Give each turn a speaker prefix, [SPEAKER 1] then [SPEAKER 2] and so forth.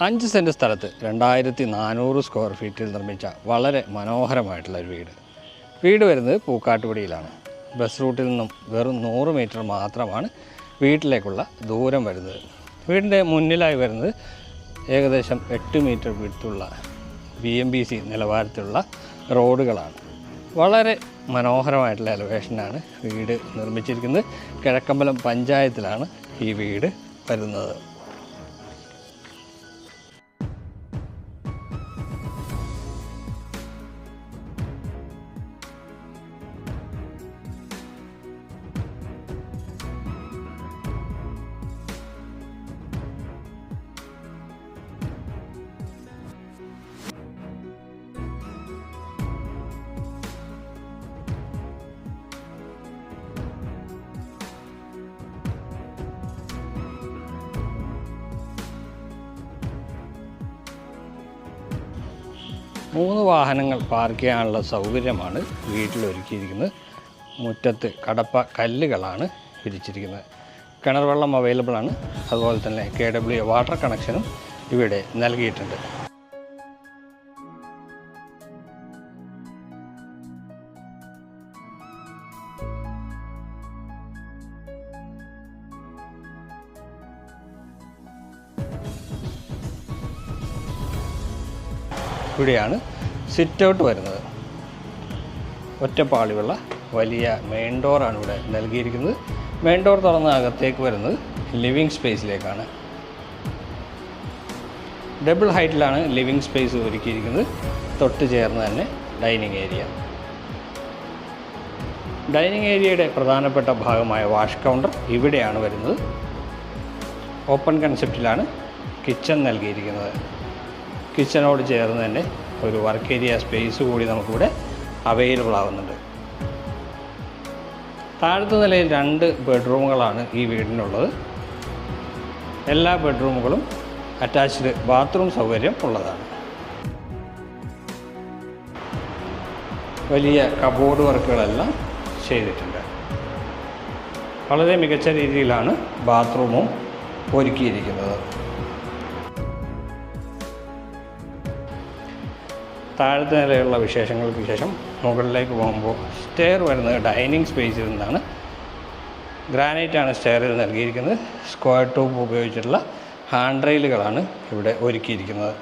[SPEAKER 1] 5 cent സ്ഥലത്ത് 2400 square ഫീറ്റിൽ നിർമ്മിച്ച വളരെ മനോഹരമായിട്ടുള്ള ഒരു വീട് വരുന്നത് പൂക്കാട്ടുപടിയിലാണ്. ബസ് റൂട്ടിൽ നിന്നും വെറും 100 മീറ്റർ മാത്രമാണ് വീട്ടിലേക്കുള്ള ദൂരം വരുന്നത്. വീടിൻ്റെ മുന്നിലായി വരുന്നത് ഏകദേശം 8 മീറ്റർ വിഡ്ത്തുള്ള BMBC നിലവാരത്തിലുള്ള റോഡുകളാണ്. വളരെ മനോഹരമായിട്ടുള്ള എലവേഷനാണ് വീട് നിർമ്മിച്ചിരിക്കുന്നത്. കിഴക്കമ്പലം പഞ്ചായത്തിലാണ് ഈ വീട് വരുന്നത്. മൂന്ന് വാഹനങ്ങൾ പാർക്ക് ചെയ്യാനുള്ള സൗകര്യമാണ് വീട്ടിലൊരുക്കിയിരിക്കുന്നത്. മുറ്റത്ത് കടപ്പ കല്ലുകളാണ് വിരിച്ചിരിക്കുന്നത്. കിണർ വെള്ളം അവൈലബിൾ ആണ്. അതുപോലെ തന്നെ KW വാട്ടർ കണക്ഷനും ഇവിടെ നൽകിയിട്ടുണ്ട്. ഇവിടെയാണ് സിറ്റ് ഔട്ട് വരുന്നത്. ഒറ്റപ്പാളിയുള്ള വലിയ മെയിൻ ഡോറാണ് ഇവിടെ നൽകിയിരിക്കുന്നത്. മെയിൻ ഡോർ തുറന്ന് അകത്തേക്ക് വരുന്നത് ലിവിങ് സ്പേസിലേക്കാണ്. ഡബിൾ ഹൈറ്റിലാണ് ലിവിങ് സ്പേസ് ഒരുക്കിയിരിക്കുന്നത്. തൊട്ട് ചേർന്ന് തന്നെ ഡൈനിങ് ഏരിയ. ഡൈനിങ് ഏരിയയുടെ പ്രധാനപ്പെട്ട ഭാഗമായ വാഷ് കൗണ്ടർ ഇവിടെയാണ് വരുന്നത്. ഓപ്പൺ കൺസെപ്റ്റിലാണ് കിച്ചൺ നൽകിയിരിക്കുന്നത്. കിച്ചനോട് ചേർന്ന് തന്നെ ഒരു വർക്ക് ഏരിയ സ്പേസ് കൂടി നമുക്കിവിടെ അവൈലബിൾ ആവുന്നുണ്ട്. താഴത്തെ നിലയിൽ 2 ബെഡ്റൂമുകളാണ് ഈ വീടിനുള്ളത്. എല്ലാ ബെഡ്റൂമുകളും അറ്റാച്ച്ഡ് ബാത്റൂം സൗകര്യം ഉള്ളതാണ്. വലിയ കബോർഡ് വർക്കുകളെല്ലാം ചെയ്തിട്ടുണ്ട്. വളരെ മികച്ച രീതിയിലാണ് ബാത്റൂമും ഒരുക്കിയിരിക്കുന്നത്. താഴത്തെ നിലയിലുള്ള വിശേഷങ്ങൾക്ക് ശേഷം മുകളിലേക്ക് പോകുമ്പോൾ സ്റ്റെയർ വരുന്നത് ഡൈനിങ് സ്പേസിൽ നിന്നാണ്. ഗ്രാനൈറ്റാണ് സ്റ്റെയറിൽ നൽകിയിരിക്കുന്നത്. സ്ക്വയർ ട്യൂബ് ഉപയോഗിച്ചിട്ടുള്ള ഹാൻഡ് റെയിലുകളാണ് ഇവിടെ ഒരുക്കിയിരിക്കുന്നത്.